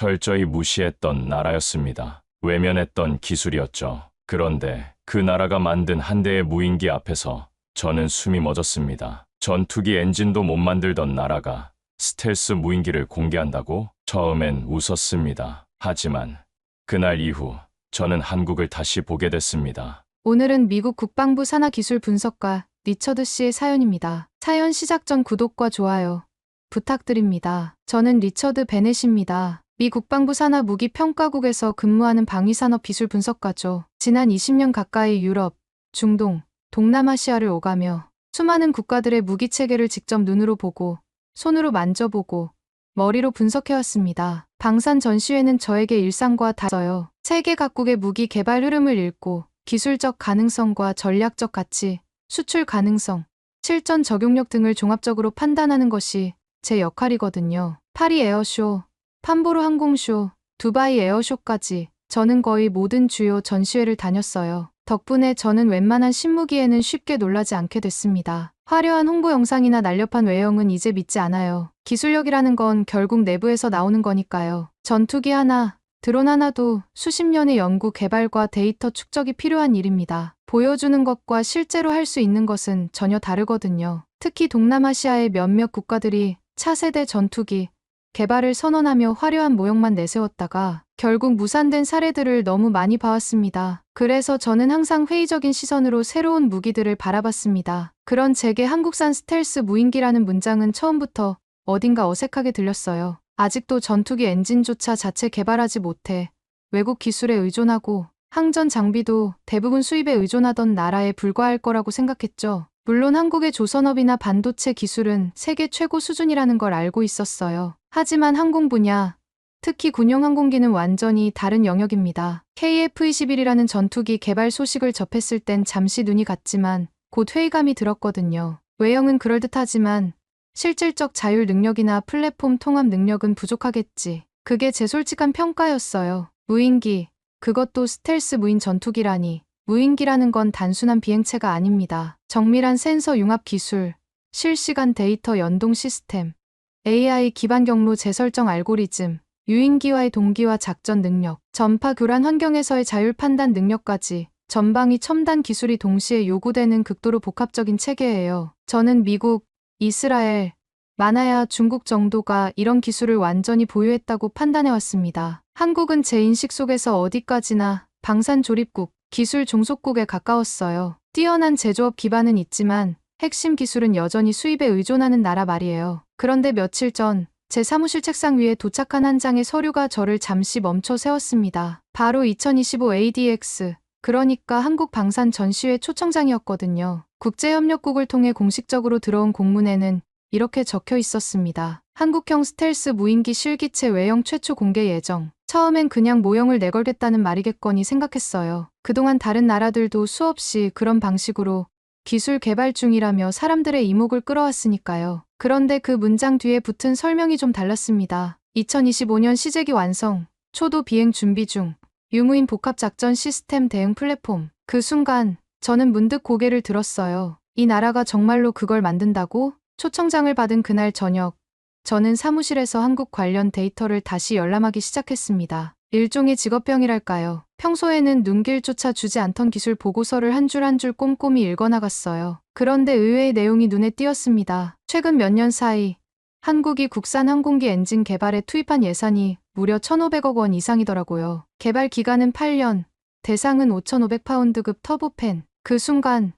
철저히 무시했던 나라였습니다. 외면했던 기술이었죠. 그런데 그 나라가 만든 한 대의 무인기 앞에서 저는 숨이 멎었습니다. 전투기 엔진도 못 만들던 나라가 스텔스 무인기를 공개한다고? 처음엔 웃었습니다. 하지만 그날 이후 저는 한국을 다시 보게 됐습니다. 오늘은 미국 국방부 산하기술 분석가 리처드 씨의 사연입니다. 사연 시작 전 구독과 좋아요 부탁드립니다. 저는 리처드 베넷입니다. 미 국방부 산하 무기평가국에서 근무하는 방위산업 기술 분석가죠. 지난 20년 가까이 유럽, 중동, 동남아시아를 오가며 수많은 국가들의 무기체계를 직접 눈으로 보고 손으로 만져보고 머리로 분석해왔습니다. 방산 전시회는 저에게 일상과 닿아요. 세계 각국의 무기 개발 흐름을 읽고 기술적 가능성과 전략적 가치, 수출 가능성, 실전 적용력 등을 종합적으로 판단하는 것이 제 역할이거든요. 파리 에어쇼, 판보르 항공쇼, 두바이 에어쇼까지 저는 거의 모든 주요 전시회를 다녔어요. 덕분에 저는 웬만한 신무기에는 쉽게 놀라지 않게 됐습니다. 화려한 홍보 영상이나 날렵한 외형은 이제 믿지 않아요. 기술력이라는 건 결국 내부에서 나오는 거니까요. 전투기 하나, 드론 하나도 수십 년의 연구 개발과 데이터 축적이 필요한 일입니다. 보여주는 것과 실제로 할 수 있는 것은 전혀 다르거든요. 특히 동남아시아의 몇몇 국가들이 차세대 전투기 개발을 선언하며 화려한 모형만 내세웠다가 결국 무산된 사례들을 너무 많이 봐왔습니다. 그래서 저는 항상 회의적인 시선으로 새로운 무기들을 바라봤습니다. 그런 제게 한국산 스텔스 무인기라는 문장은 처음부터 어딘가 어색하게 들렸어요. 아직도 전투기 엔진조차 자체 개발하지 못해 외국 기술에 의존하고 항전 장비도 대부분 수입에 의존하던 나라에 불과할 거라고 생각했죠. 물론 한국의 조선업이나 반도체 기술은 세계 최고 수준이라는 걸 알고 있었어요. 하지만 항공 분야, 특히 군용 항공기는 완전히 다른 영역입니다. KF-21이라는 전투기 개발 소식을 접했을 땐 잠시 눈이 갔지만 곧 회의감이 들었거든요. 외형은 그럴듯하지만 실질적 자율 능력이나 플랫폼 통합 능력은 부족하겠지. 그게 제 솔직한 평가였어요. 무인기, 그것도 스텔스 무인 전투기라니. 무인기라는 건 단순한 비행체가 아닙니다. 정밀한 센서 융합 기술, 실시간 데이터 연동 시스템, AI 기반 경로 재설정 알고리즘, 유인기와의 동기화 작전 능력, 전파 교란 환경에서의 자율 판단 능력까지 전방위 첨단 기술이 동시에 요구되는 극도로 복합적인 체계예요. 저는 미국, 이스라엘, 많아야 중국 정도가 이런 기술을 완전히 보유했다고 판단해왔습니다. 한국은 제 인식 속에서 어디까지나 방산 조립국, 기술 종속국에 가까웠어요. 뛰어난 제조업 기반은 있지만 핵심 기술은 여전히 수입에 의존하는 나라 말이에요. 그런데 며칠 전 제 사무실 책상 위에 도착한 한 장의 서류가 저를 잠시 멈춰 세웠습니다. 바로 2025 ADX, 그러니까 한국 방산 전시회 초청장이었거든요. 국제협력국을 통해 공식적으로 들어온 공문에는 이렇게 적혀 있었습니다. 한국형 스텔스 무인기 실기체 외형 최초 공개 예정. 처음엔 그냥 모형을 내걸겠다는 말이겠거니 생각했어요. 그동안 다른 나라들도 수없이 그런 방식으로 기술 개발 중이라며 사람들의 이목을 끌어왔으니까요. 그런데 그 문장 뒤에 붙은 설명이 좀 달랐습니다. 2025년 시제기 완성, 초도 비행 준비 중, 유무인 복합작전 시스템 대응 플랫폼. 그 순간 저는 문득 고개를 들었어요. 이 나라가 정말로 그걸 만든다고? 초청장을 받은 그날 저녁, 저는 사무실에서 한국 관련 데이터를 다시 열람하기 시작했습니다. 일종의 직업병이랄까요. 평소에는 눈길조차 주지 않던 기술 보고서를 한 줄 한 줄 꼼꼼히 읽어나갔어요. 그런데 의외의 내용이 눈에 띄었습니다. 최근 몇 년 사이 한국이 국산 항공기 엔진 개발에 투입한 예산이 무려 1,500억 원 이상이더라고요. 개발 기간은 8년, 대상은 5,500파운드급 터보팬. 그 순간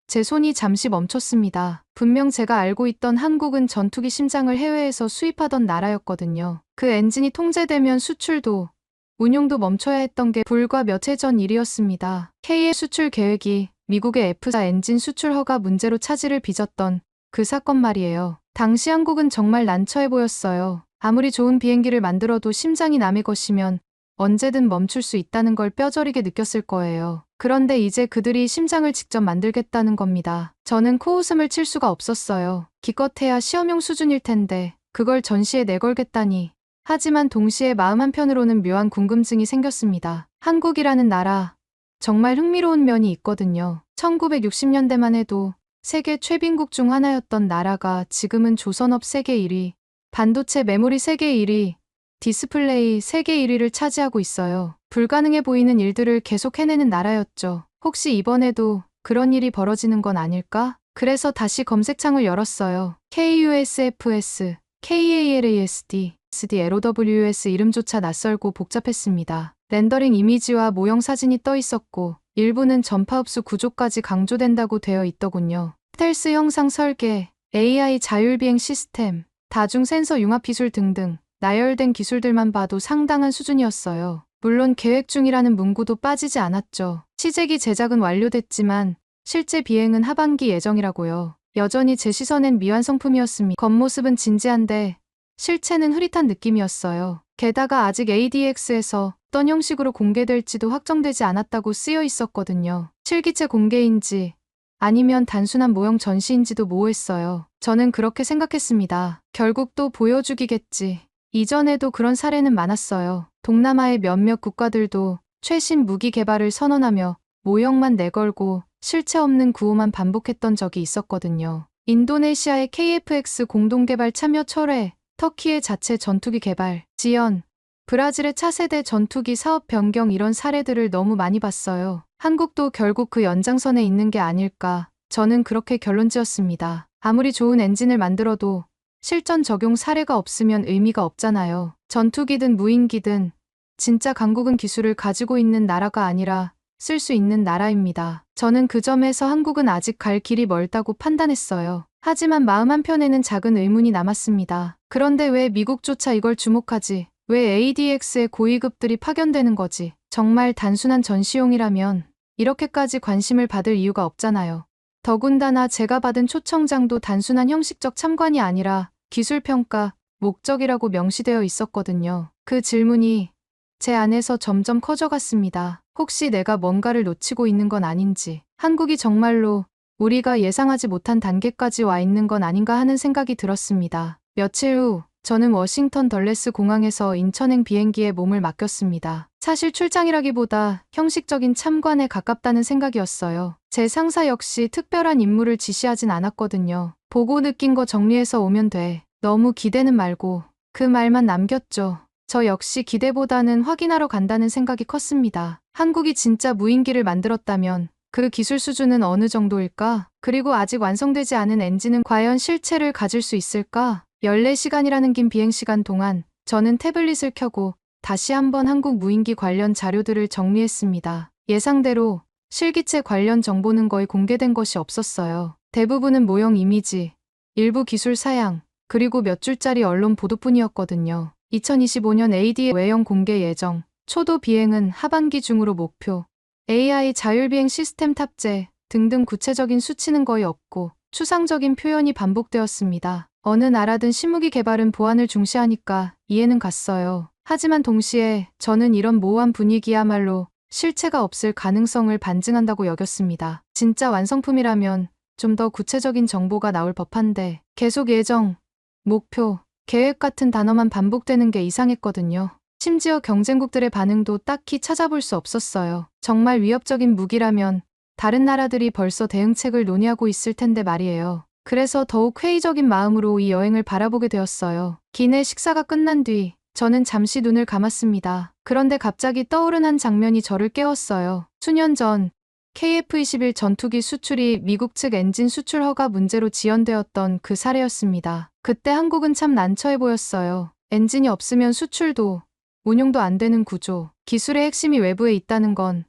제 손이 잠시 멈췄습니다. 분명 제가 알고 있던 한국은 전투기 심장을 해외에서 수입하던 나라였거든요. 그 엔진이 통제되면 수출도 운용도 멈춰야 했던 게 불과 몇 해 전 일이었습니다. K의 수출 계획이 미국의 F사 엔진 수출 허가 문제로 차질을 빚었던 그 사건 말이에요. 당시 한국은 정말 난처해 보였어요. 아무리 좋은 비행기를 만들어도 심장이 남의 것이면 언제든 멈출 수 있다는 걸 뼈저리게 느꼈을 거예요. 그런데 이제 그들이 심장을 직접 만들겠다는 겁니다. 저는 코웃음을 칠 수가 없었어요. 기껏해야 시험용 수준일 텐데 그걸 전시에 내걸겠다니. 하지만 동시에 마음 한편으로는 묘한 궁금증이 생겼습니다. 한국이라는 나라, 정말 흥미로운 면이 있거든요. 1960년대만 해도 세계 최빈국 중 하나였던 나라가 지금은 조선업 세계 1위, 반도체 메모리 세계 1위, 디스플레이 세계 1위를 차지하고 있어요. 불가능해 보이는 일들을 계속 해내는 나라였죠. 혹시 이번에도 그런 일이 벌어지는 건 아닐까? 그래서 다시 검색창을 열었어요. KUSFS, KALASD, SDLOWS 이름조차 낯설고 복잡했습니다. 렌더링 이미지와 모형 사진이 떠 있었고 일부는 전파 흡수 구조까지 강조된다고 되어 있더군요. 스텔스 형상 설계, AI 자율비행 시스템, 다중 센서 융합 기술 등등 나열된 기술들만 봐도 상당한 수준이었어요. 물론 계획 중이라는 문구도 빠지지 않았죠. 시제기 제작은 완료됐지만 실제 비행은 하반기 예정이라고요. 여전히 제 시선엔 미완성품이었습니다. 겉모습은 진지한데 실체는 흐릿한 느낌이었어요. 게다가 아직 ADX에서 어떤 형식으로 공개될지도 확정되지 않았다고 쓰여 있었거든요. 실기체 공개인지 아니면 단순한 모형 전시인지도 모호했어요. 저는 그렇게 생각했습니다. 결국 또 보여주기겠지. 이전에도 그런 사례는 많았어요. 동남아의 몇몇 국가들도 최신 무기 개발을 선언하며 모형만 내걸고 실체 없는 구호만 반복했던 적이 있었거든요. 인도네시아의 KFX 공동개발 참여 철회, 터키의 자체 전투기 개발, 지연, 브라질의 차세대 전투기 사업 변경 이런 사례들을 너무 많이 봤어요. 한국도 결국 그 연장선에 있는 게 아닐까. 저는 그렇게 결론지었습니다. 아무리 좋은 엔진을 만들어도 실전 적용 사례가 없으면 의미가 없잖아요. 전투기든 무인기든 진짜 강국은 기술을 가지고 있는 나라가 아니라 쓸 수 있는 나라입니다. 저는 그 점에서 한국은 아직 갈 길이 멀다고 판단했어요. 하지만 마음 한편에는 작은 의문이 남았습니다. 그런데 왜 미국조차 이걸 주목하지? 왜 ADX의 고위급들이 파견되는 거지? 정말 단순한 전시용이라면 이렇게까지 관심을 받을 이유가 없잖아요. 더군다나 제가 받은 초청장도 단순한 형식적 참관이 아니라 기술평가, 목적이라고 명시되어 있었거든요. 그 질문이 제 안에서 점점 커져갔습니다. 혹시 내가 뭔가를 놓치고 있는 건 아닌지, 한국이 정말로 우리가 예상하지 못한 단계까지 와 있는 건 아닌가 하는 생각이 들었습니다. 며칠 후 저는 워싱턴 덜레스 공항에서 인천행 비행기에 몸을 맡겼습니다. 사실 출장이라기보다 형식적인 참관에 가깝다는 생각이었어요. 제 상사 역시 특별한 임무를 지시하진 않았거든요. 보고 느낀 거 정리해서 오면 돼. 너무 기대는 말고. 그 말만 남겼죠. 저 역시 기대보다는 확인하러 간다는 생각이 컸습니다. 한국이 진짜 무인기를 만들었다면 그 기술 수준은 어느 정도일까? 그리고 아직 완성되지 않은 엔진은 과연 실체를 가질 수 있을까? 14시간이라는 긴 비행시간 동안 저는 태블릿을 켜고 다시 한번 한국 무인기 관련 자료들을 정리했습니다. 예상대로 실기체 관련 정보는 거의 공개된 것이 없었어요. 대부분은 모형 이미지, 일부 기술 사양, 그리고 몇 줄짜리 언론 보도뿐이었거든요. 2025년 AD 외형 공개 예정, 초도 비행은 하반기 중으로 목표, AI 자율비행 시스템 탑재 등등 구체적인 수치는 거의 없고 추상적인 표현이 반복되었습니다. 어느 나라든 신무기 개발은 보안을 중시하니까 이해는 갔어요. 하지만 동시에 저는 이런 모호한 분위기야말로 실체가 없을 가능성을 반증한다고 여겼습니다. 진짜 완성품이라면 좀 더 구체적인 정보가 나올 법한데 계속 예정, 목표, 계획 같은 단어만 반복되는 게 이상했거든요. 심지어 경쟁국들의 반응도 딱히 찾아볼 수 없었어요. 정말 위협적인 무기라면 다른 나라들이 벌써 대응책을 논의하고 있을 텐데 말이에요. 그래서 더욱 회의적인 마음으로 이 여행을 바라보게 되었어요. 기내 식사가 끝난 뒤 저는 잠시 눈을 감았습니다. 그런데 갑자기 떠오른 한 장면이 저를 깨웠어요. 수년 전 KF-21 전투기 수출이 미국 측 엔진 수출 허가 문제로 지연되었던 그 사례였습니다. 그때 한국은 참 난처해 보였어요. 엔진이 없으면 수출도 운용도 안 되는 구조. 기술의 핵심이 외부에 있다는 건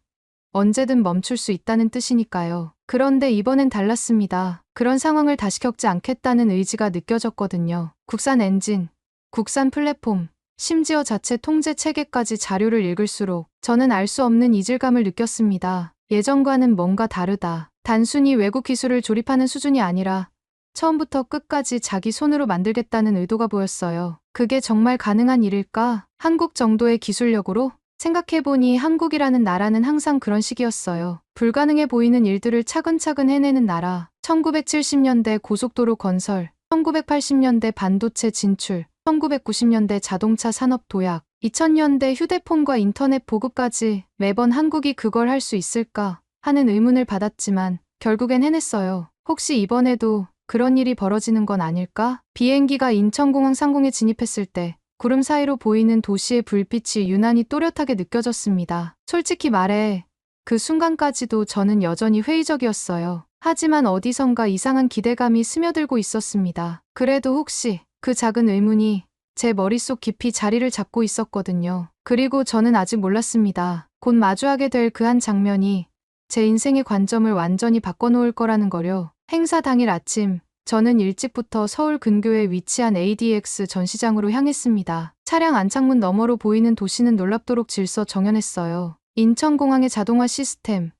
언제든 멈출 수 있다는 뜻이니까요. 그런데 이번엔 달랐습니다. 그런 상황을 다시 겪지 않겠다는 의지가 느껴졌거든요. 국산 엔진, 국산 플랫폼, 심지어 자체 통제 체계까지 자료를 읽을수록 저는 알 수 없는 이질감을 느꼈습니다. 예전과는 뭔가 다르다. 단순히 외국 기술을 조립하는 수준이 아니라 처음부터 끝까지 자기 손으로 만들겠다는 의도가 보였어요. 그게 정말 가능한 일일까? 한국 정도의 기술력으로? 생각해보니 한국이라는 나라는 항상 그런 식이었어요. 불가능해 보이는 일들을 차근차근 해내는 나라. 1970년대 고속도로 건설, 1980년대 반도체 진출, 1990년대 자동차 산업 도약, 2000년대 휴대폰과 인터넷 보급까지 매번 한국이 그걸 할 수 있을까 하는 의문을 받았지만 결국엔 해냈어요. 혹시 이번에도 그런 일이 벌어지는 건 아닐까? 비행기가 인천공항 상공에 진입했을 때 구름 사이로 보이는 도시의 불빛이 유난히 또렷하게 느껴졌습니다. 솔직히 말해 그 순간까지도 저는 여전히 회의적이었어요. 하지만 어디선가 이상한 기대감이 스며들고 있었습니다. 그래도 혹시 그 작은 의문이 제 머릿속 깊이 자리를 잡고 있었거든요. 그리고 저는 아직 몰랐습니다. 곧 마주하게 될 그 한 장면이 제 인생의 관점을 완전히 바꿔놓을 거라는 거요. 행사 당일 아침, 저는 일찍부터 서울 근교에 위치한 ADX 전시장으로 향했습니다. 차량 안창문 너머로 보이는 도시는 놀랍도록 질서 정연했어요. 인천공항의 자동화 시스템,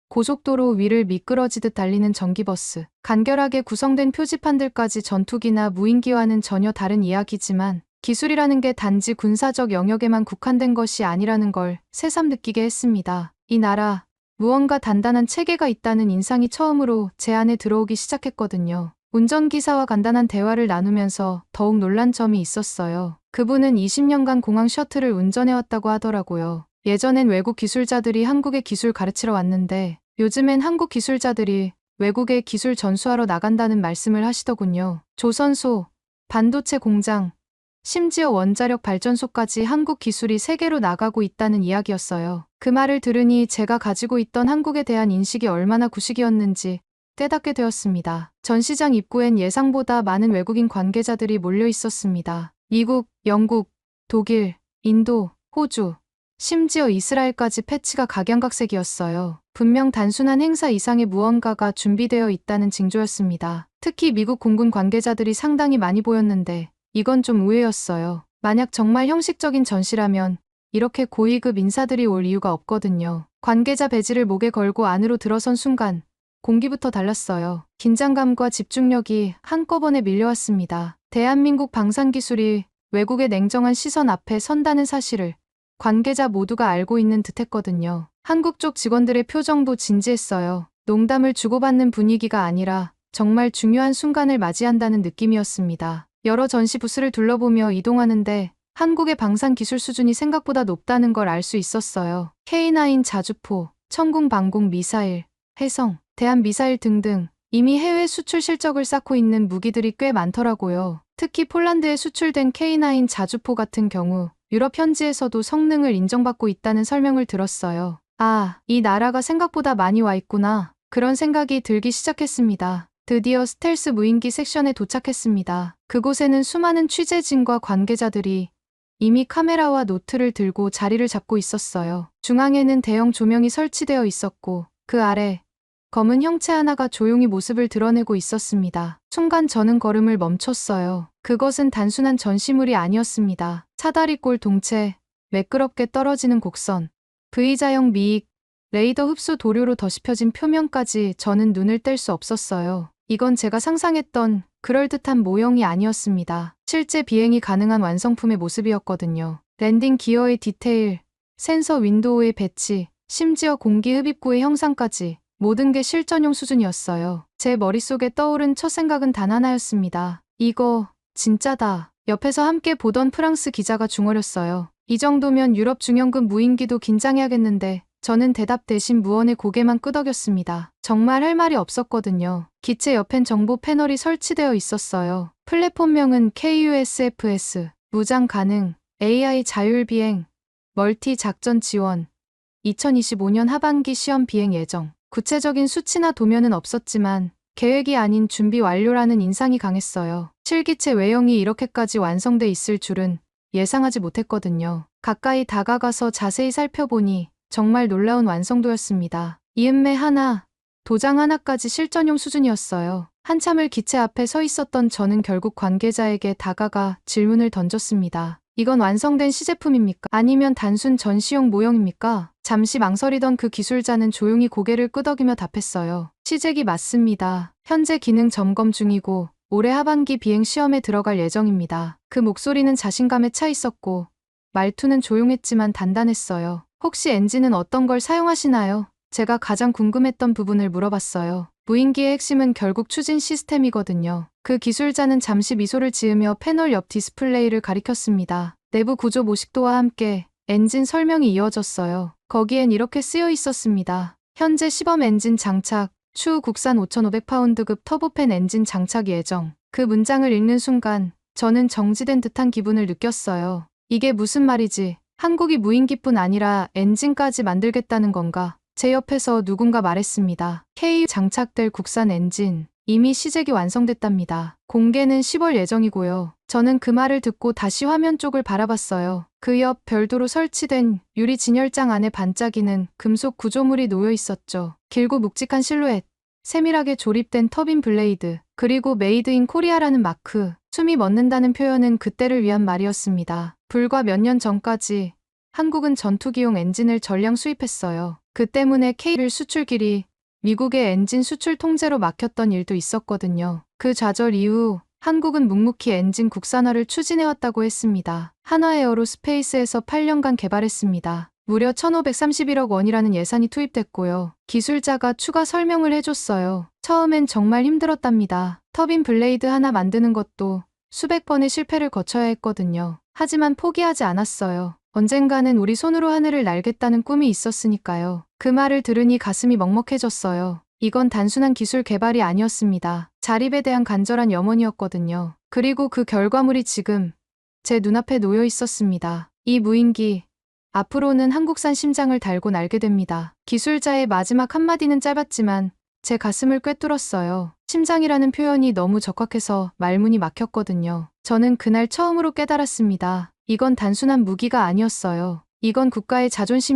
고속도로 위를 미끄러지듯 달리는 전기버스, 간결하게 구성된 표지판들까지 전투기나 무인기와는 전혀 다른 이야기지만 기술이라는 게 단지 군사적 영역에만 국한된 것이 아니라는 걸 새삼 느끼게 했습니다. 이 나라, 무언가 단단한 체계가 있다는 인상이 처음으로 제 안에 들어오기 시작했거든요. 운전기사와 간단한 대화를 나누면서 더욱 놀란 점이 있었어요. 그분은 20년간 공항 셔틀을 운전해왔다고 하더라고요. 예전엔 외국 기술자들이 한국에 기술 가르치러 왔는데 요즘엔 한국 기술자들이 외국에 기술 전수하러 나간다는 말씀을 하시더군요. 조선소, 반도체 공장, 심지어 원자력 발전소까지 한국 기술이 세계로 나가고 있다는 이야기였어요. 그 말을 들으니 제가 가지고 있던 한국에 대한 인식이 얼마나 구식이었는지 깨닫게 되었습니다. 전시장 입구엔 예상보다 많은 외국인 관계자들이 몰려 있었습니다. 미국, 영국, 독일, 인도, 호주, 심지어 이스라엘까지 패치가 각양각색이었어요. 분명 단순한 행사 이상의 무언가가 준비되어 있다는 징조였습니다. 특히 미국 공군 관계자들이 상당히 많이 보였는데 이건 좀 의외였어요. 만약 정말 형식적인 전시라면 이렇게 고위급 인사들이 올 이유가 없거든요. 관계자 배지를 목에 걸고 안으로 들어선 순간 공기부터 달랐어요. 긴장감과 집중력이 한꺼번에 밀려왔습니다. 대한민국 방산기술이 외국의 냉정한 시선 앞에 선다는 사실을 관계자 모두가 알고 있는 듯했거든요. 한국 쪽 직원들의 표정도 진지했어요. 농담을 주고받는 분위기가 아니라 정말 중요한 순간을 맞이한다는 느낌이었습니다. 여러 전시 부스를 둘러보며 이동하는데 한국의 방산 기술 수준이 생각보다 높다는 걸 알 수 있었어요. K9 자주포, 천궁 방공 미사일, 해성, 대한 미사일 등등 이미 해외 수출 실적을 쌓고 있는 무기들이 꽤 많더라고요. 특히 폴란드에 수출된 K9 자주포 같은 경우 유럽 현지에서도 성능을 인정받고 있다는 설명을 들었어요. 아, 이 나라가 생각보다 많이 와 있구나. 그런 생각이 들기 시작했습니다. 드디어 스텔스 무인기 섹션에 도착했습니다. 그곳에는 수많은 취재진과 관계자들이 이미 카메라와 노트를 들고 자리를 잡고 있었어요. 중앙에는 대형 조명이 설치되어 있었고 그 아래 검은 형체 하나가 조용히 모습을 드러내고 있었습니다. 순간 저는 걸음을 멈췄어요. 그것은 단순한 전시물이 아니었습니다. 사다리꼴 동체, 매끄럽게 떨어지는 곡선, V자형 미익, 레이더 흡수 도료로 더씹혀진 표면까지 저는 눈을 뗄 수 없었어요. 이건 제가 상상했던 그럴듯한 모형이 아니었습니다. 실제 비행이 가능한 완성품의 모습이었거든요. 랜딩 기어의 디테일, 센서 윈도우의 배치, 심지어 공기 흡입구의 형상까지 모든 게 실전용 수준이었어요. 제 머릿속에 떠오른 첫 생각은 단 하나였습니다. 이거 진짜다. 옆에서 함께 보던 프랑스 기자가 중얼였어요. 이 정도면 유럽 중형급 무인기도 긴장해야겠는데 저는 대답 대신 무언의 고개만 끄덕였습니다. 정말 할 말이 없었거든요. 기체 옆엔 정보 패널이 설치되어 있었어요. 플랫폼명은 KUSFS, 무장 가능, AI 자율 비행, 멀티 작전 지원, 2025년 하반기 시험 비행 예정. 구체적인 수치나 도면은 없었지만 계획이 아닌 준비 완료라는 인상이 강했어요. 실기체 외형이 이렇게까지 완성돼 있을 줄은 예상하지 못했거든요. 가까이 다가가서 자세히 살펴보니 정말 놀라운 완성도였습니다. 이음매 하나, 도장 하나까지 실전용 수준이었어요. 한참을 기체 앞에 서 있었던 저는 결국 관계자에게 다가가 질문을 던졌습니다. 이건 완성된 시제품입니까? 아니면 단순 전시용 모형입니까? 잠시 망설이던 그 기술자는 조용히 고개를 끄덕이며 답했어요. 시제기 맞습니다. 현재 기능 점검 중이고 올해 하반기 비행 시험에 들어갈 예정입니다. 그 목소리는 자신감에 차 있었고 말투는 조용했지만 단단했어요. 혹시 엔진은 어떤 걸 사용하시나요? 제가 가장 궁금했던 부분을 물어봤어요. 무인기의 핵심은 결국 추진 시스템이거든요. 그 기술자는 잠시 미소를 지으며 패널 옆 디스플레이를 가리켰습니다. 내부 구조 모식도와 함께 엔진 설명이 이어졌어요. 거기엔 이렇게 쓰여 있었습니다. 현재 시범 엔진 장착, 추후 국산 5,500파운드급 터보팬 엔진 장착 예정. 그 문장을 읽는 순간 저는 정지된 듯한 기분을 느꼈어요. 이게 무슨 말이지? 한국이 무인기뿐 아니라 엔진까지 만들겠다는 건가? 제 옆에서 누군가 말했습니다. KU 장착될 국산 엔진. 이미 시제기 완성됐답니다. 공개는 10월 예정이고요. 저는 그 말을 듣고 다시 화면 쪽을 바라봤어요. 그 옆 별도로 설치된 유리 진열장 안에 반짝이는 금속 구조물이 놓여 있었죠. 길고 묵직한 실루엣, 세밀하게 조립된 터빈 블레이드, 그리고 메이드 인 코리아라는 마크. 숨이 멎는다는 표현은 그때를 위한 말이었습니다. 불과 몇 년 전까지 한국은 전투기용 엔진을 전량 수입했어요. 그 때문에 K를 수출길이 미국의 엔진 수출 통제로 막혔던 일도 있었거든요. 그 좌절 이후 한국은 묵묵히 엔진 국산화를 추진해왔다고 했습니다. 한화에어로스페이스에서 8년간 개발했습니다. 무려 1,531억 원이라는 예산이 투입됐고요. 기술자가 추가 설명을 해줬어요. 처음엔 정말 힘들었답니다. 터빈 블레이드 하나 만드는 것도 수백 번의 실패를 거쳐야 했거든요. 하지만 포기하지 않았어요. 언젠가는 우리 손으로 하늘을 날겠다는 꿈이 있었으니까요. 그 말을 들으니 가슴이 먹먹해졌어요. 이건 단순한 기술 개발이 아니었습니다. 자립에 대한 간절한 염원이었거든요. 그리고 그 결과물이 지금 제 눈앞에 놓여 있었습니다. 이 무인기, 앞으로는 한국산 심장을 달고 날게 됩니다. 기술자의 마지막 한마디는 짧았지만 제 가슴을 꿰뚫었어요. 심장이라는 표현이 너무 적확해서 말문이 막혔거든요. 저는 그날 처음으로 깨달았습니다. 이건 단순한 무기가 아니었어요. 이건 국가의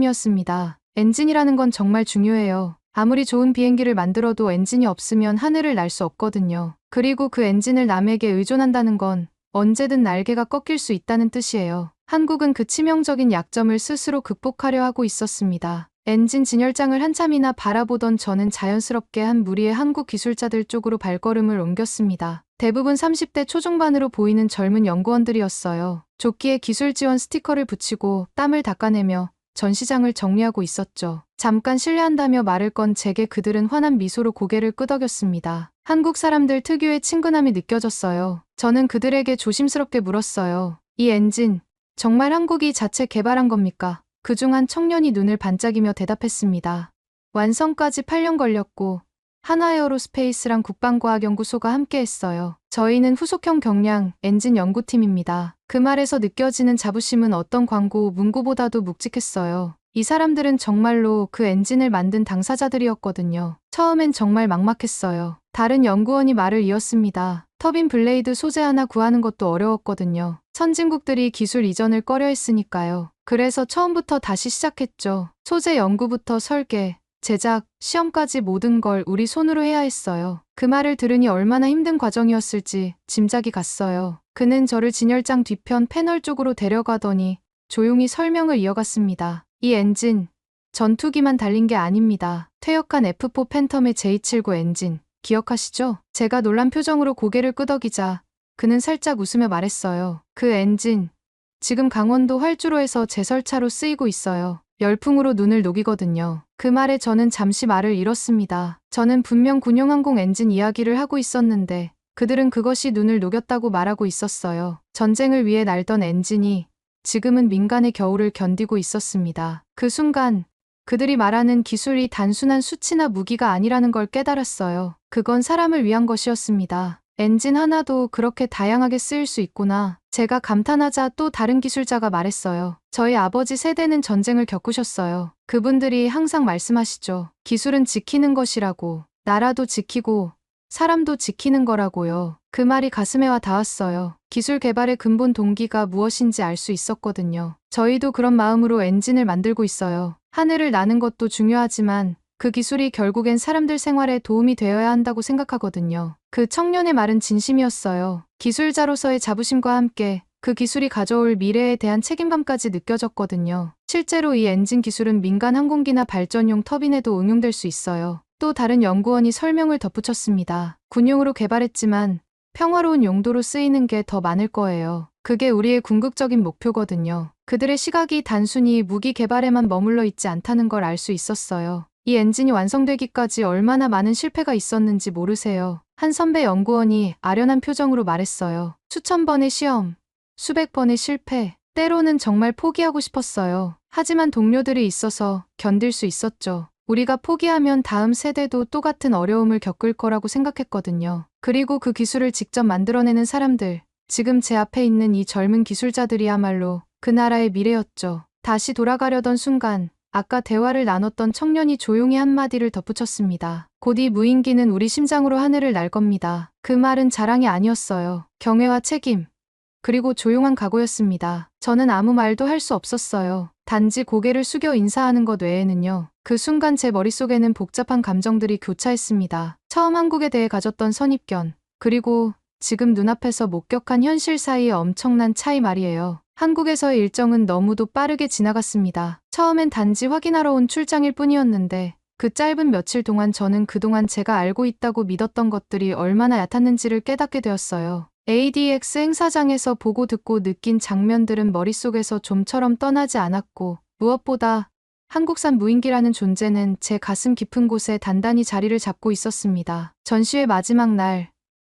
자존심이었습니다. 엔진이라는 건 정말 중요해요. 아무리 좋은 비행기를 만들어도 엔진이 없으면 하늘을 날 수 없거든요. 그리고 그 엔진을 남에게 의존한다는 건 언제든 날개가 꺾일 수 있다는 뜻이에요. 한국은 그 치명적인 약점을 스스로 극복하려 하고 있었습니다. 엔진 진열장을 한참이나 바라보던 저는 자연스럽게 한 무리의 한국 기술자들 쪽으로 발걸음을 옮겼습니다. 대부분 30대 초중반으로 보이는 젊은 연구원들이었어요. 조끼에 기술 지원 스티커를 붙이고 땀을 닦아내며 전시장을 정리하고 있었죠. 잠깐 실례한다며 말을 건 제게 그들은 환한 미소로 고개를 끄덕였습니다. 한국 사람들 특유의 친근함이 느껴졌어요. 저는 그들에게 조심스럽게 물었어요. 이 엔진, 정말 한국이 자체 개발한 겁니까? 그중 한 청년이 눈을 반짝이며 대답했습니다. 완성까지 8년 걸렸고 한화에어로스페이스랑 국방과학연구소가 함께했어요. 저희는 후속형 경량 엔진 연구팀입니다. 그 말에서 느껴지는 자부심은 어떤 광고 문구보다도 묵직했어요. 이 사람들은 정말로 그 엔진을 만든 당사자들이었거든요. 처음엔 정말 막막했어요. 다른 연구원이 말을 이었습니다. 터빈 블레이드 소재 하나 구하는 것도 어려웠거든요. 선진국들이 기술 이전을 꺼려했으니까요. 그래서 처음부터 다시 시작했죠. 소재 연구부터 설계, 제작, 시험까지 모든 걸 우리 손으로 해야 했어요. 그 말을 들으니 얼마나 힘든 과정이었을지 짐작이 갔어요. 그는 저를 진열장 뒤편 패널 쪽으로 데려가더니 조용히 설명을 이어갔습니다. 이 엔진, 전투기만 달린 게 아닙니다. 퇴역한 F4 팬텀의 J79 엔진, 기억하시죠? 제가 놀란 표정으로 고개를 끄덕이자 그는 살짝 웃으며 말했어요. 그 엔진, 지금 강원도 활주로에서 제설차로 쓰이고 있어요. 열풍으로 눈을 녹이거든요. 그 말에 저는 잠시 말을 잃었습니다. 저는 분명 군용항공 엔진 이야기를 하고 있었는데 그들은 그것이 눈을 녹였다고 말하고 있었어요. 전쟁을 위해 날던 엔진이 지금은 민간의 겨울을 견디고 있었습니다. 그 순간 그들이 말하는 기술이 단순한 수치나 무기가 아니라는 걸 깨달았어요. 그건 사람을 위한 것이었습니다. 엔진 하나도 그렇게 다양하게 쓰일 수 있구나. 제가 감탄하자 또 다른 기술자가 말했어요. 저희 아버지 세대는 전쟁을 겪으셨어요. 그분들이 항상 말씀하시죠. 기술은 지키는 것이라고. 나라도 지키고 사람도 지키는 거라고요. 그 말이 가슴에 와 닿았어요. 기술 개발의 근본 동기가 무엇인지 알 수 있었거든요. 저희도 그런 마음으로 엔진을 만들고 있어요. 하늘을 나는 것도 중요하지만 그 기술이 결국엔 사람들 생활에 도움이 되어야 한다고 생각하거든요. 그 청년의 말은 진심이었어요. 기술자로서의 자부심과 함께 그 기술이 가져올 미래에 대한 책임감까지 느껴졌거든요. 실제로 이 엔진 기술은 민간 항공기나 발전용 터빈에도 응용될 수 있어요. 또 다른 연구원이 설명을 덧붙였습니다. 군용으로 개발했지만 평화로운 용도로 쓰이는 게 더 많을 거예요. 그게 우리의 궁극적인 목표거든요. 그들의 시각이 단순히 무기 개발에만 머물러 있지 않다는 걸 알 수 있었어요. 이 엔진이 완성되기까지 얼마나 많은 실패가 있었는지 모르세요. 한 선배 연구원이 아련한 표정으로 말했어요. 수천 번의 시험, 수백 번의 실패, 때로는 정말 포기하고 싶었어요. 하지만 동료들이 있어서 견딜 수 있었죠. 우리가 포기하면 다음 세대도 똑같은 어려움을 겪을 거라고 생각했거든요. 그리고 그 기술을 직접 만들어내는 사람들, 지금 제 앞에 있는 이 젊은 기술자들이야말로 그 나라의 미래였죠. 다시 돌아가려던 순간 아까 대화를 나눴던 청년이 조용히 한마디를 덧붙였습니다. 곧 이 무인기는 우리 심장으로 하늘을 날 겁니다. 그 말은 자랑이 아니었어요. 경애와 책임, 그리고 조용한 각오였습니다. 저는 아무 말도 할 수 없었어요. 단지 고개를 숙여 인사하는 것 외에는요. 그 순간 제 머릿속에는 복잡한 감정들이 교차했습니다. 처음 한국에 대해 가졌던 선입견, 그리고 지금 눈앞에서 목격한 현실 사이의 엄청난 차이 말이에요. 한국에서의 일정은 너무도 빠르게 지나갔습니다. 처음엔 단지 확인하러 온 출장일 뿐이었는데 그 짧은 며칠 동안 저는 그동안 제가 알고 있다고 믿었던 것들이 얼마나 얕았는지를 깨닫게 되었어요. ADX 행사장에서 보고 듣고 느낀 장면들은 머릿속에서 좀처럼 떠나지 않았고, 무엇보다 한국산 무인기라는 존재는 제 가슴 깊은 곳에 단단히 자리를 잡고 있었습니다. 전시회 마지막 날,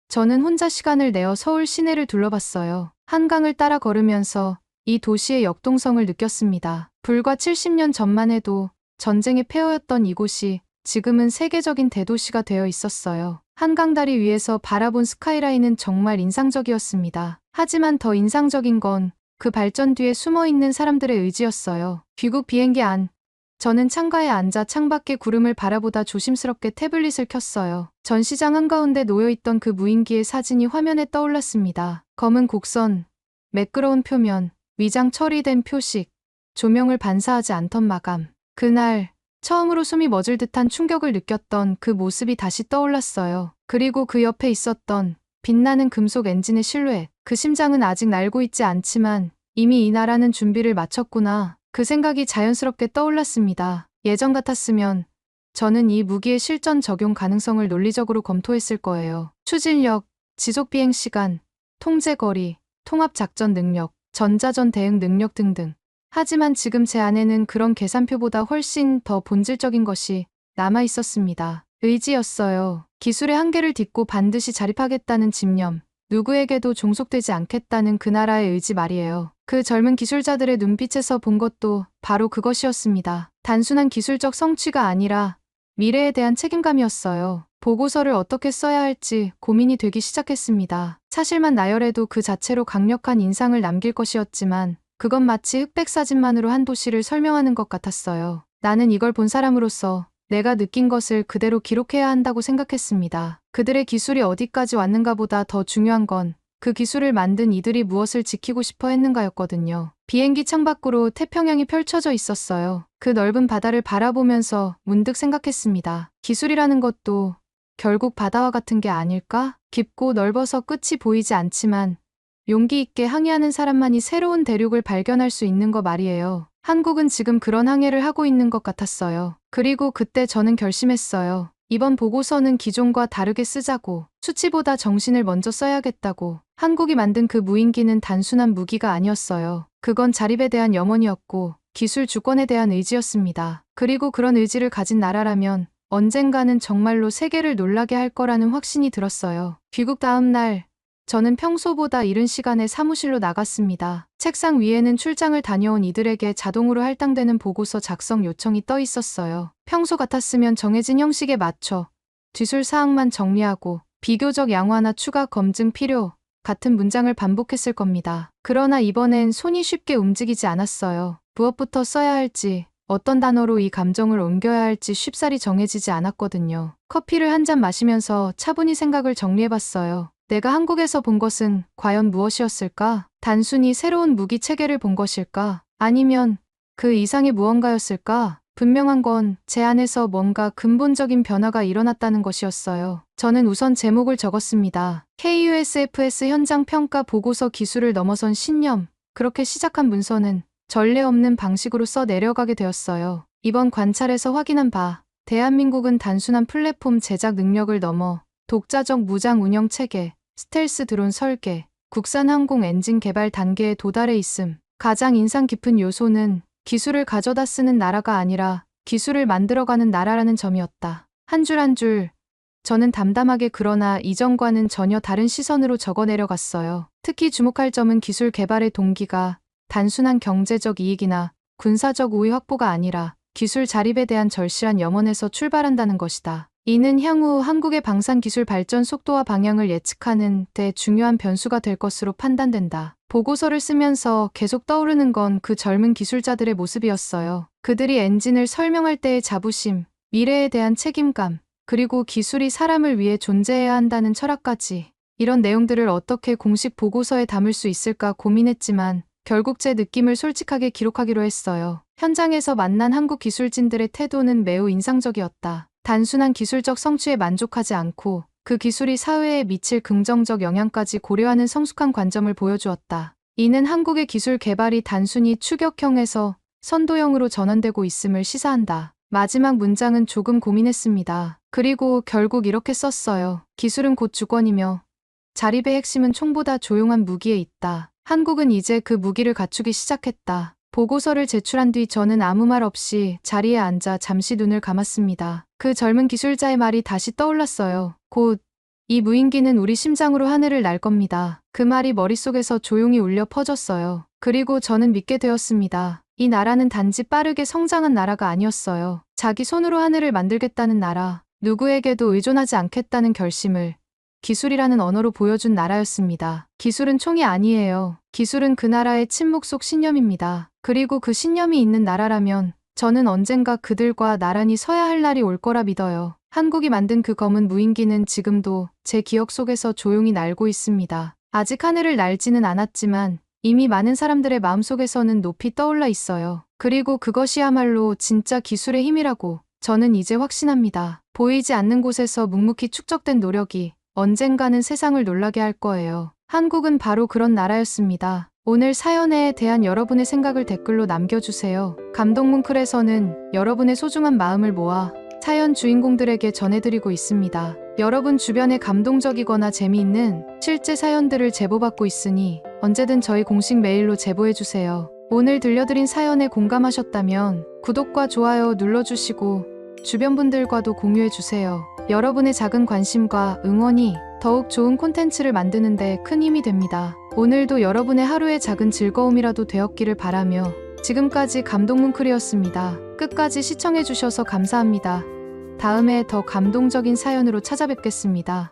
저는 혼자 시간을 내어 서울 시내를 둘러봤어요. 한강을 따라 걸으면서 이 도시의 역동성을 느꼈습니다. 불과 70년 전만 해도 전쟁의 폐허였던 이곳이 지금은 세계적인 대도시가 되어 있었어요. 한강다리 위에서 바라본 스카이라인은 정말 인상적이었습니다. 하지만 더 인상적인 건 그 발전 뒤에 숨어있는 사람들의 의지였어요. 귀국 비행기 안. 저는 창가에 앉아 창밖의 구름을 바라보다 조심스럽게 태블릿을 켰어요. 전시장 한가운데 놓여있던 그 무인기의 사진이 화면에 떠올랐습니다. 검은 곡선, 매끄러운 표면, 위장 처리된 표식, 조명을 반사하지 않던 마감. 그날 처음으로 숨이 멎을 듯한 충격을 느꼈던 그 모습이 다시 떠올랐어요. 그리고 그 옆에 있었던 빛나는 금속 엔진의 실루엣. 그 심장은 아직 날고 있지 않지만 이미 이 나라는 준비를 마쳤구나. 그 생각이 자연스럽게 떠올랐습니다. 예전 같았으면 저는 이 무기의 실전 적용 가능성을 논리적으로 검토했을 거예요. 추진력, 지속 비행 시간, 통제 거리, 통합 작전 능력, 전자전 대응 능력 등등. 하지만 지금 제 안에는 그런 계산표보다 훨씬 더 본질적인 것이 남아 있었습니다. 의지였어요. 기술의 한계를 딛고 반드시 자립하겠다는 집념. 누구에게도 종속되지 않겠다는 그 나라의 의지 말이에요. 그 젊은 기술자들의 눈빛에서 본 것도 바로 그것이었습니다. 단순한 기술적 성취가 아니라 미래에 대한 책임감이었어요. 보고서를 어떻게 써야 할지 고민이 되기 시작했습니다. 사실만 나열해도 그 자체로 강력한 인상을 남길 것이었지만 그건 마치 흑백 사진만으로 한 도시를 설명하는 것 같았어요. 나는 이걸 본 사람으로서 내가 느낀 것을 그대로 기록해야 한다고 생각했습니다. 그들의 기술이 어디까지 왔는가 보다 더 중요한 건 그 기술을 만든 이들이 무엇을 지키고 싶어 했는가였거든요. 비행기 창밖으로 태평양이 펼쳐져 있었어요. 그 넓은 바다를 바라보면서 문득 생각했습니다. 기술이라는 것도 결국 바다와 같은 게 아닐까? 깊고 넓어서 끝이 보이지 않지만 용기 있게 항해하는 사람만이 새로운 대륙을 발견할 수 있는 거 말이에요. 한국은 지금 그런 항해를 하고 있는 것 같았어요. 그리고 그때 저는 결심했어요. 이번 보고서는 기존과 다르게 쓰자고. 수치보다 정신을 먼저 써야겠다고. 한국이 만든 그 무인기는 단순한 무기가 아니었어요. 그건 자립에 대한 염원이었고 기술 주권에 대한 의지였습니다. 그리고 그런 의지를 가진 나라라면 언젠가는 정말로 세계를 놀라게 할 거라는 확신이 들었어요. 귀국 다음 날 저는 평소보다 이른 시간에 사무실로 나갔습니다. 책상 위에는 출장을 다녀온 이들에게 자동으로 할당되는 보고서 작성 요청이 떠 있었어요. 평소 같았으면 정해진 형식에 맞춰 뒤술 사항만 정리하고 비교적 양화나 추가 검증 필요 같은 문장을 반복했을 겁니다. 그러나 이번엔 손이 쉽게 움직이지 않았어요. 무엇부터 써야 할지, 어떤 단어로 이 감정을 옮겨야 할지 쉽사리 정해지지 않았거든요. 커피를 한 잔 마시면서 차분히 생각을 정리해봤어요. 내가 한국에서 본 것은 과연 무엇이었을까? 단순히 새로운 무기 체계를 본 것일까? 아니면 그 이상의 무언가였을까? 분명한 건 제 안에서 뭔가 근본적인 변화가 일어났다는 것이었어요. 저는 우선 제목을 적었습니다. KUSFS 현장 평가 보고서 기술을 넘어선 신념. 그렇게 시작한 문서는 전례 없는 방식으로 써 내려가게 되었어요. 이번 관찰에서 확인한 바, 대한민국은 단순한 플랫폼 제작 능력을 넘어 독자적 무장 운영 체계, 스텔스 드론 설계, 국산 항공 엔진 개발 단계에 도달해 있음. 가장 인상 깊은 요소는 기술을 가져다 쓰는 나라가 아니라 기술을 만들어가는 나라라는 점이었다. 한 줄 한 줄, 저는 담담하게 그러나 이전과는 전혀 다른 시선으로 적어 내려갔어요. 특히 주목할 점은 기술 개발의 동기가 단순한 경제적 이익이나 군사적 우위 확보가 아니라 기술 자립에 대한 절실한 염원에서 출발한다는 것이다. 이는 향후 한국의 방산 기술 발전 속도와 방향을 예측하는 데 중요한 변수가 될 것으로 판단된다. 보고서를 쓰면서 계속 떠오르는 건 그 젊은 기술자들의 모습이었어요. 그들이 엔진을 설명할 때의 자부심, 미래에 대한 책임감, 그리고 기술이 사람을 위해 존재해야 한다는 철학까지. 이런 내용들을 어떻게 공식 보고서에 담을 수 있을까 고민했지만 결국 제 느낌을 솔직하게 기록하기로 했어요. 현장에서 만난 한국 기술진들의 태도는 매우 인상적이었다. 단순한 기술적 성취에 만족하지 않고 그 기술이 사회에 미칠 긍정적 영향까지 고려하는 성숙한 관점을 보여주었다. 이는 한국의 기술 개발이 단순히 추격형에서 선도형으로 전환되고 있음을 시사한다. 마지막 문장은 조금 고민했습니다. 그리고 결국 이렇게 썼어요. 기술은 곧 주권이며 자립의 핵심은 총보다 조용한 무기에 있다. 한국은 이제 그 무기를 갖추기 시작했다. 보고서를 제출한 뒤 저는 아무 말 없이 자리에 앉아 잠시 눈을 감았습니다. 그 젊은 기술자의 말이 다시 떠올랐어요. 곧 이 무인기는 우리 심장으로 하늘을 날 겁니다. 그 말이 머릿속에서 조용히 울려 퍼졌어요. 그리고 저는 믿게 되었습니다. 이 나라는 단지 빠르게 성장한 나라가 아니었어요. 자기 손으로 하늘을 만들겠다는 나라, 누구에게도 의존하지 않겠다는 결심을 기술이라는 언어로 보여준 나라였습니다. 기술은 총이 아니에요. 기술은 그 나라의 침묵 속 신념입니다. 그리고 그 신념이 있는 나라라면 저는 언젠가 그들과 나란히 서야 할 날이 올 거라 믿어요. 한국이 만든 그 검은 무인기는 지금도 제 기억 속에서 조용히 날고 있습니다. 아직 하늘을 날지는 않았지만 이미 많은 사람들의 마음속에서는 높이 떠올라 있어요. 그리고 그것이야말로 진짜 기술의 힘이라고 저는 이제 확신합니다. 보이지 않는 곳에서 묵묵히 축적된 노력이 언젠가는 세상을 놀라게 할 거예요. 한국은 바로 그런 나라였습니다. 오늘 사연에 대한 여러분의 생각을 댓글로 남겨주세요. 감동뭉클에서는 여러분의 소중한 마음을 모아 사연 주인공들에게 전해드리고 있습니다. 여러분 주변에 감동적이거나 재미있는 실제 사연들을 제보받고 있으니 언제든 저희 공식 메일로 제보해주세요. 오늘 들려드린 사연에 공감하셨다면 구독과 좋아요 눌러주시고 주변 분들과도 공유해주세요. 여러분의 작은 관심과 응원이 더욱 좋은 콘텐츠를 만드는 데 큰 힘이 됩니다. 오늘도 여러분의 하루의 작은 즐거움이라도 되었기를 바라며 지금까지 감동뭉클이었습니다. 끝까지 시청해주셔서 감사합니다. 다음에 더 감동적인 사연으로 찾아뵙겠습니다.